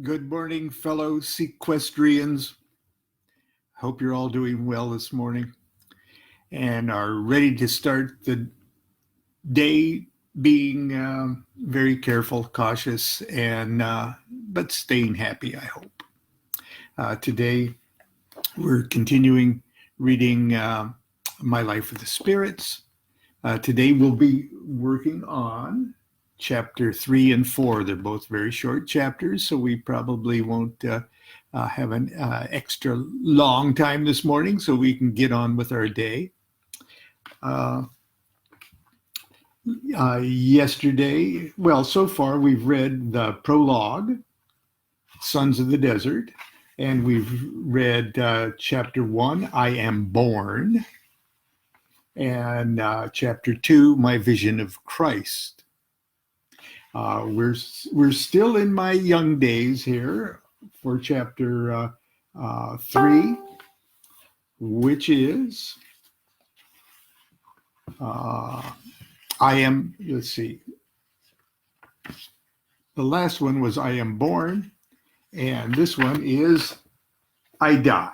Good morning, fellow sequestrians. Hope you're all doing well this morning and are ready to start the day being very careful, cautious, and but staying happy, I hope. Today, we're continuing reading My Life with the Spirits. Today, we'll be working on chapter 3 and 4. They're both very short chapters, so we probably won't have an extra long time this morning so we can get on with our day. Yesterday, so far we've read the prologue, Sons of the Desert, and we've read chapter 1, I Am Born, and chapter 2, My Vision of Christ. We're still in my young days here for chapter 3, which is let's see. The last one was I Am Born, and this one is I Die.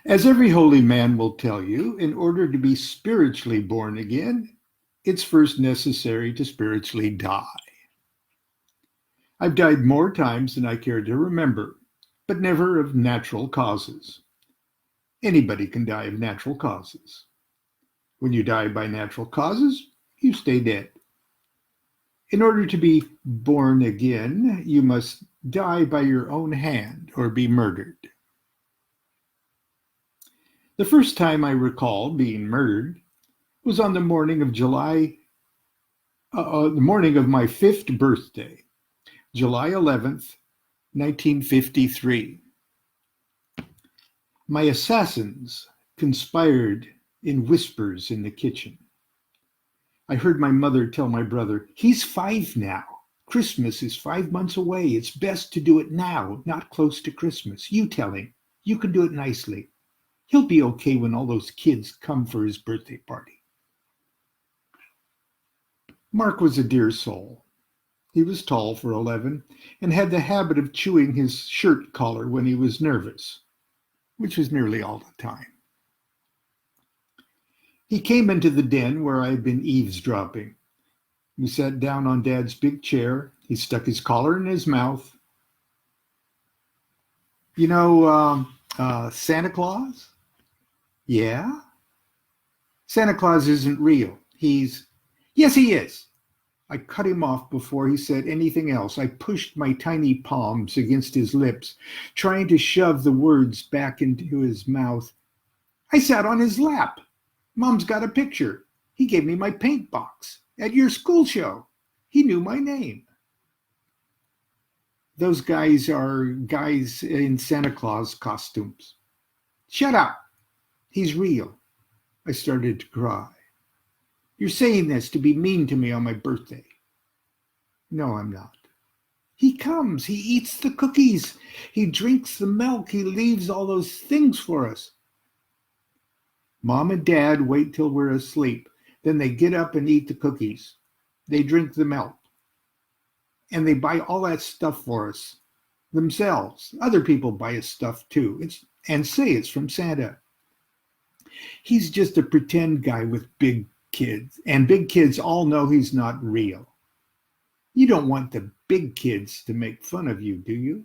As every holy man will tell you, in order to be spiritually born again, it's first necessary to spiritually die. I've died more times than I care to remember, but never of natural causes. Anybody can die of natural causes. When you die by natural causes, you stay dead. In order to be born again, you must die by your own hand or be murdered. The first time I recall being murdered was on the morning of the morning of my 5th birthday, July 11th, 1953. My assassins conspired in whispers in the kitchen. I heard my mother tell my brother, "He's 5 now. Christmas is 5 months away. It's best to do it now, not close to Christmas. You tell him. You can do it nicely. He'll be okay when all those kids come for his birthday party." Mark was a dear soul. He was tall for 11 and had the habit of chewing his shirt collar when he was nervous, which was nearly all the time. He came into the den where I had been eavesdropping. He sat down on Dad's big chair. He stuck his collar in his mouth. You know, Santa Claus? Yeah? Santa Claus isn't real. Yes, he is. I cut him off before he said anything else. I pushed my tiny palms against his lips, trying to shove the words back into his mouth. I sat on his lap. Mom's got a picture. He gave me my paint box at your school show. He knew my name. Those guys are guys in Santa Claus costumes. Shut up. He's real. I started to cry. You're saying this to be mean to me on my birthday. No, I'm not. He comes. He eats the cookies. He drinks the milk. He leaves all those things for us. Mom and Dad wait till we're asleep. Then they get up and eat the cookies. They drink the milk. And they buy all that stuff for us themselves. Other people buy us stuff too. And say it's from Santa. He's just a pretend guy with big kids, and big kids all know he's not real. You don't want the big kids to make fun of you, do you?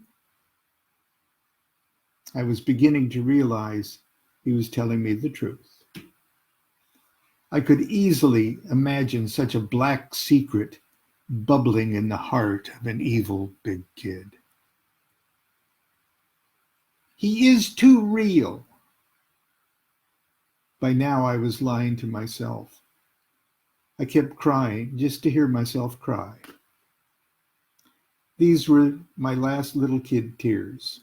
I was beginning to realize he was telling me the truth. I could easily imagine such a black secret bubbling in the heart of an evil big kid. He is too real. By now I was lying to myself. I kept crying just to hear myself cry. These were my last little kid tears.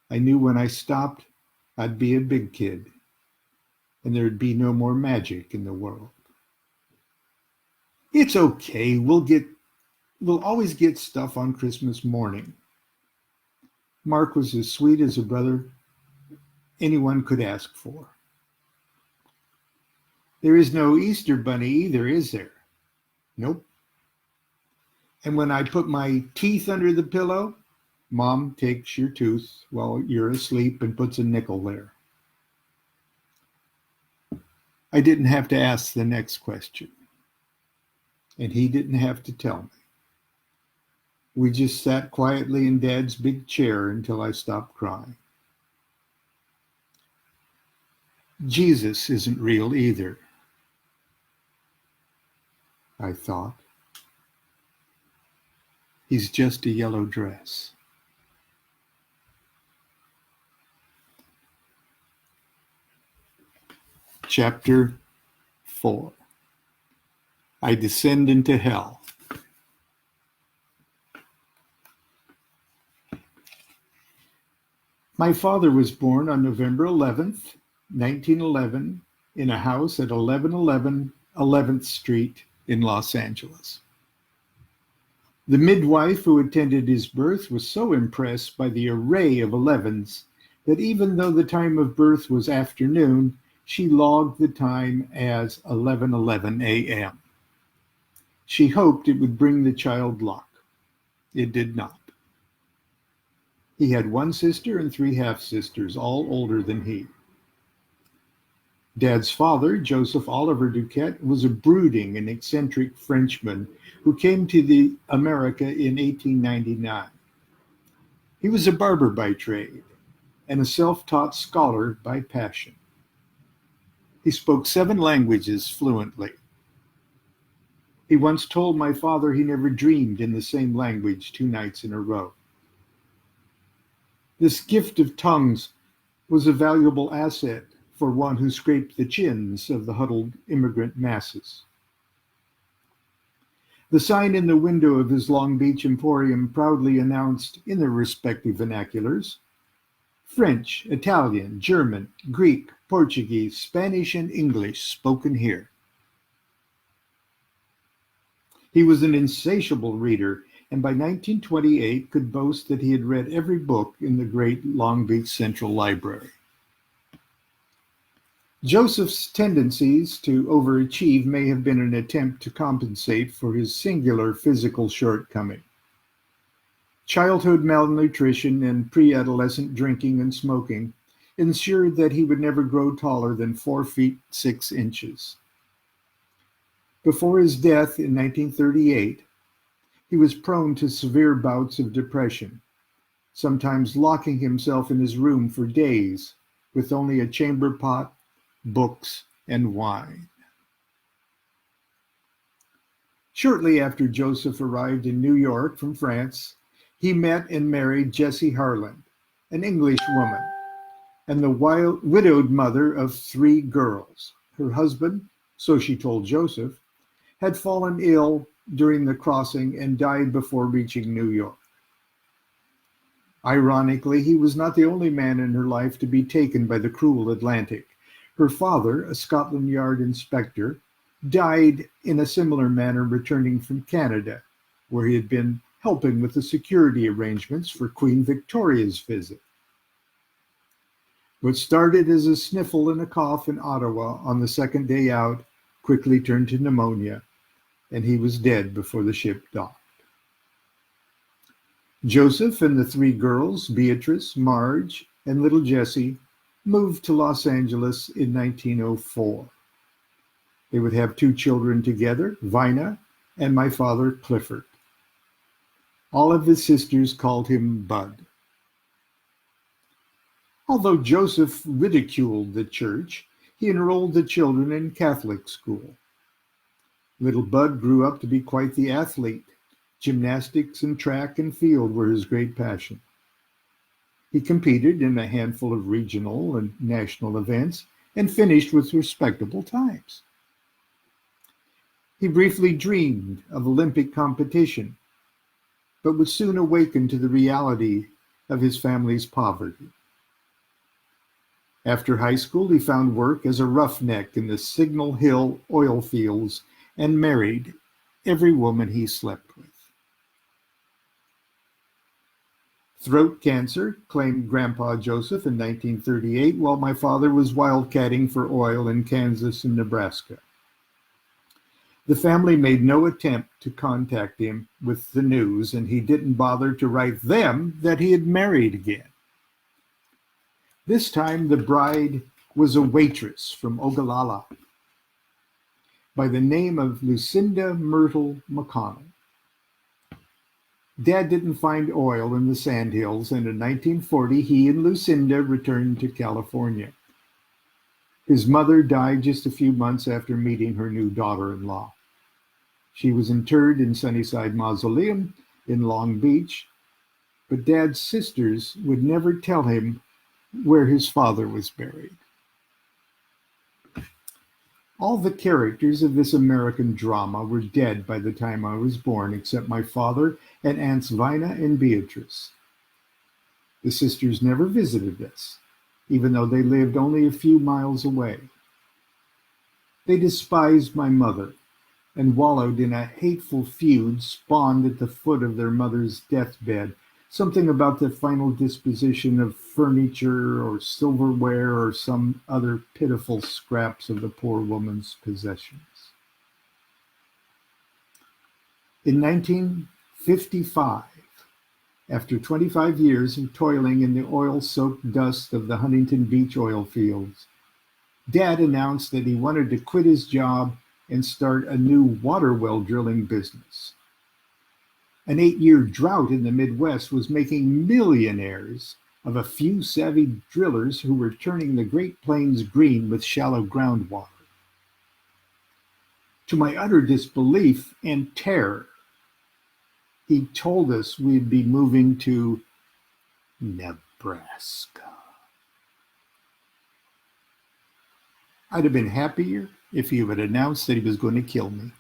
I knew when I stopped, I'd be a big kid, and there'd be no more magic in the world. It's okay. We'll always get stuff on Christmas morning. Mark was as sweet as a brother anyone could ask for. There is no Easter bunny either, is there? Nope. And when I put my teeth under the pillow, Mom takes your tooth while you're asleep and puts a nickel there. I didn't have to ask the next question, and he didn't have to tell me. We just sat quietly in Dad's big chair until I stopped crying. Jesus isn't real either, I thought. He's just a yellow dress. Chapter 4. I descend into hell. My father was born on November 11th, 1911, in a house at 1111 11th Street in Los Angeles. The midwife who attended his birth was so impressed by the array of 11s that even though the time of birth was afternoon, she logged the time as 11:11 a.m. She hoped it would bring the child luck. It did not. He had one sister and 3 half-sisters, all older than he. Dad's father, Joseph Oliver DuQuette, was a brooding and eccentric Frenchman who came to America in 1899. He was a barber by trade and a self-taught scholar by passion. He spoke 7 languages fluently. He once told my father he never dreamed in the same language 2 nights in a row. This gift of tongues was a valuable asset for one who scraped the chins of the huddled immigrant masses. The sign in the window of his Long Beach emporium proudly announced, in their respective vernaculars, French, Italian, German, Greek, Portuguese, Spanish, and English spoken here. He was an insatiable reader, and by 1928 could boast that he had read every book in the great Long Beach Central Library. Joseph's tendencies to overachieve may have been an attempt to compensate for his singular physical shortcoming. Childhood malnutrition and pre-adolescent drinking and smoking ensured that he would never grow taller than 4 feet 6 inches. Before his death in 1938, he was prone to severe bouts of depression, sometimes locking himself in his room for days with only a chamber pot, books, and wine. Shortly after Joseph arrived in New York from France, he met and married Jessie Harland, an English woman, and the widowed mother of 3 girls. Her husband, so she told Joseph, had fallen ill during the crossing and died before reaching New York. Ironically, he was not the only man in her life to be taken by the cruel Atlantic. Her father, a Scotland Yard inspector, died in a similar manner returning from Canada, where he had been helping with the security arrangements for Queen Victoria's visit. What started as a sniffle and a cough in Ottawa on the second day out quickly turned to pneumonia, and he was dead before the ship docked. Joseph and the 3 girls, Beatrice, Marge, and little Jessie, moved to Los Angeles in 1904. They would have 2 children together, Vina and my father, Clifford. All of his sisters called him Bud. Although Joseph ridiculed the church, he enrolled the children in Catholic school. Little Bud grew up to be quite the athlete. Gymnastics and track and field were his great passion. He competed in a handful of regional and national events and finished with respectable times. He briefly dreamed of Olympic competition, but was soon awakened to the reality of his family's poverty. After high school, he found work as a roughneck in the Signal Hill oil fields and married every woman he slept with. Throat cancer claimed Grandpa Joseph in 1938 while my father was wildcatting for oil in Kansas and Nebraska. The family made no attempt to contact him with the news, and he didn't bother to write them that he had married again. This time, the bride was a waitress from Ogallala by the name of Lucinda Myrtle McConnell. Dad didn't find oil in the sandhills, and in 1940, he and Lucinda returned to California. His mother died just a few months after meeting her new daughter-in-law. She was interred in Sunnyside Mausoleum in Long Beach, but Dad's sisters would never tell him where his father was buried. All the characters of this American drama were dead by the time I was born, except my father and Aunts Vina and Beatrice. The sisters never visited us, even though they lived only a few miles away. They despised my mother and wallowed in a hateful feud spawned at the foot of their mother's deathbed, something about the final disposition of furniture or silverware or some other pitiful scraps of the poor woman's possessions. In 1955, after 25 years of toiling in the oil-soaked dust of the Huntington Beach oil fields, Dad announced that he wanted to quit his job and start a new water well drilling business. An 8-year drought in the Midwest was making millionaires of a few savvy drillers who were turning the Great Plains green with shallow groundwater. To my utter disbelief and terror, he told us we'd be moving to Nebraska. I'd have been happier if he had announced that he was going to kill me.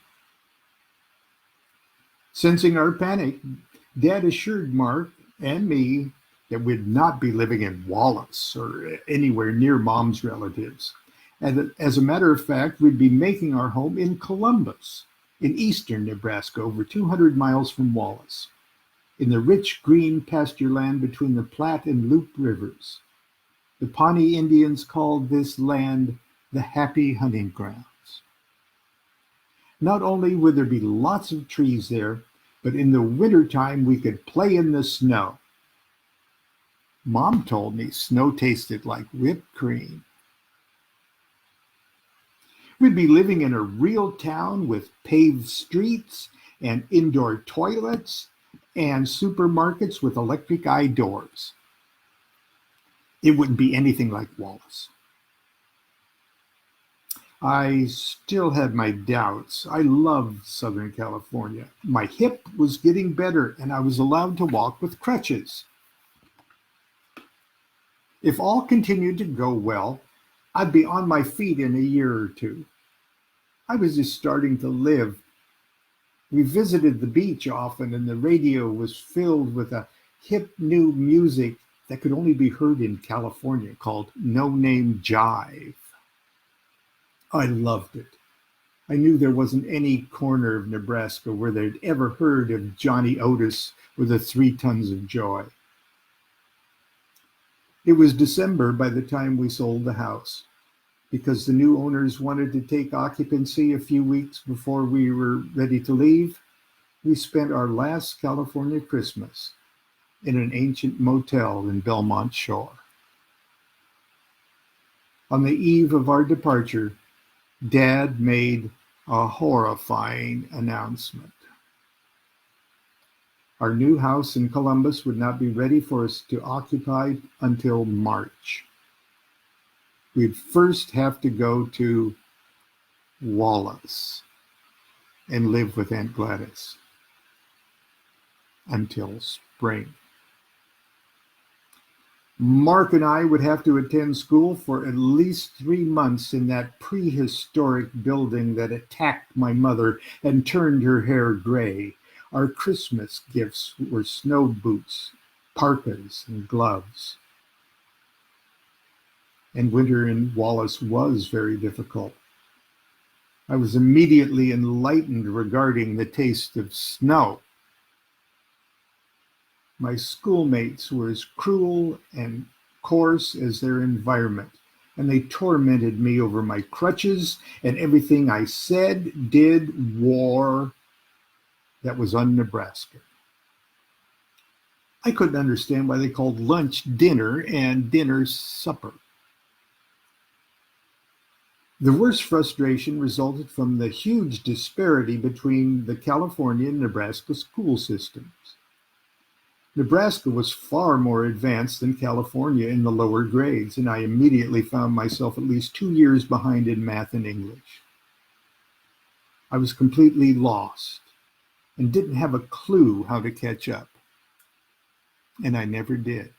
Sensing our panic, Dad assured Mark and me that we'd not be living in Wallace or anywhere near Mom's relatives. And as a matter of fact, we'd be making our home in Columbus, in eastern Nebraska, over 200 miles from Wallace, in the rich green pasture land between the Platte and Loup rivers. The Pawnee Indians called this land the Happy Hunting Grounds. Not only would there be lots of trees there, but in the wintertime we could play in the snow. Mom told me snow tasted like whipped cream. We'd be living in a real town with paved streets and indoor toilets and supermarkets with electric eye doors. It wouldn't be anything like Wallace. I still had my doubts. I loved Southern California. My hip was getting better, and I was allowed to walk with crutches. If all continued to go well, I'd be on my feet in a year or two. I was just starting to live. We visited the beach often, and the radio was filled with a hip new music that could only be heard in California called No Name Jive. I loved it. I knew there wasn't any corner of Nebraska where they'd ever heard of Johnny Otis or the 3 Tons of Joy. It was December by the time we sold the house. Because the new owners wanted to take occupancy a few weeks before we were ready to leave, we spent our last California Christmas in an ancient motel in Belmont Shore. On the eve of our departure, Dad made a horrifying announcement. Our new house in Columbus would not be ready for us to occupy until March. We'd first have to go to Wallace and live with Aunt Gladys until spring. Mark and I would have to attend school for at least 3 months in that prehistoric building that attacked my mother and turned her hair gray. Our Christmas gifts were snow boots, parkas, and gloves. And winter in Wallace was very difficult. I was immediately enlightened regarding the taste of snow. My schoolmates were as cruel and coarse as their environment, and they tormented me over my crutches and everything I said, did, wore that was un-Nebraska. I couldn't understand why they called lunch dinner and dinner supper. The worst frustration resulted from the huge disparity between the California and Nebraska school systems. Nebraska was far more advanced than California in the lower grades, and I immediately found myself at least 2 years behind in math and English. I was completely lost and didn't have a clue how to catch up, and I never did.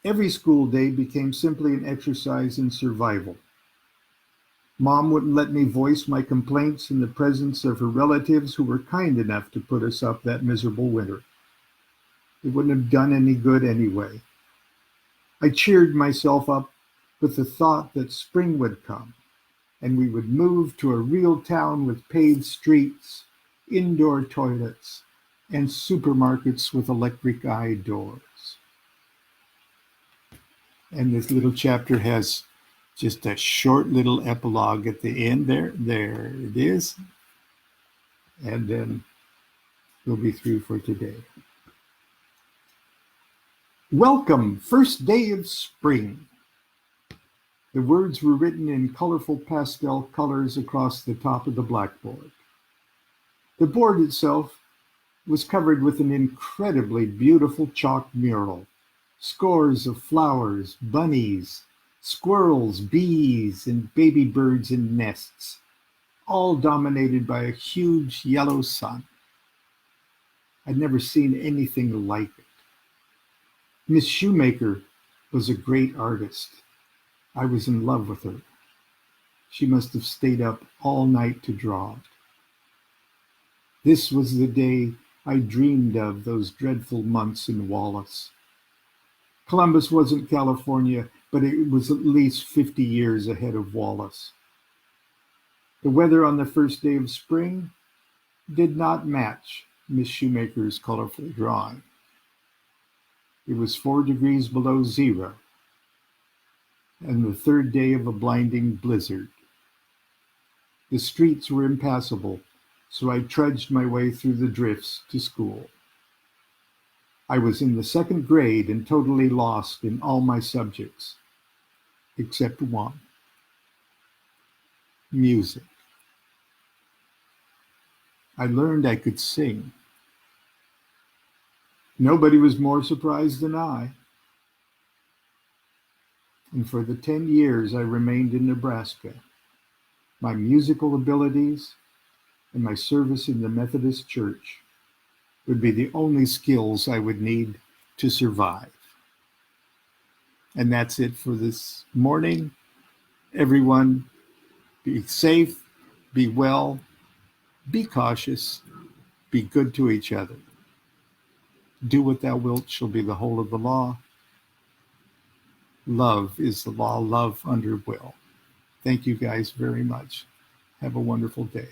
Every school day became simply an exercise in survival. Mom wouldn't let me voice my complaints in the presence of her relatives who were kind enough to put us up that miserable winter. It wouldn't have done any good anyway. I cheered myself up with the thought that spring would come and we would move to a real town with paved streets, indoor toilets, and supermarkets with electric eye doors. And this little chapter has just a short little epilogue at the end there. There it is. And then we'll be through for today. Welcome, first day of spring. The words were written in colorful pastel colors across the top of the blackboard. The board itself was covered with an incredibly beautiful chalk mural. Scores of flowers, bunnies, squirrels, bees, and baby birds in nests, all dominated by a huge yellow sun. I'd never seen anything like it. Miss Shoemaker was a great artist. I was in love with her. She must have stayed up all night to draw it. This was the day I dreamed of those dreadful months in Wallace. Columbus wasn't California, but it was at least 50 years ahead of Wallace. The weather on the first day of spring did not match Miss Shoemaker's colorful drawing. It was 4 degrees below zero, and the third day of a blinding blizzard. The streets were impassable, so I trudged my way through the drifts to school. I was in the second grade and totally lost in all my subjects, except one: music. I learned I could sing. Nobody was more surprised than I. And for the 10 years I remained in Nebraska, my musical abilities and my service in the Methodist Church would be the only skills I would need to survive. And that's it for this morning. Everyone, be safe, be well, be cautious, be good to each other. Do what thou wilt shall be the whole of the law. Love is the law, love under will. Thank you guys very much. Have a wonderful day.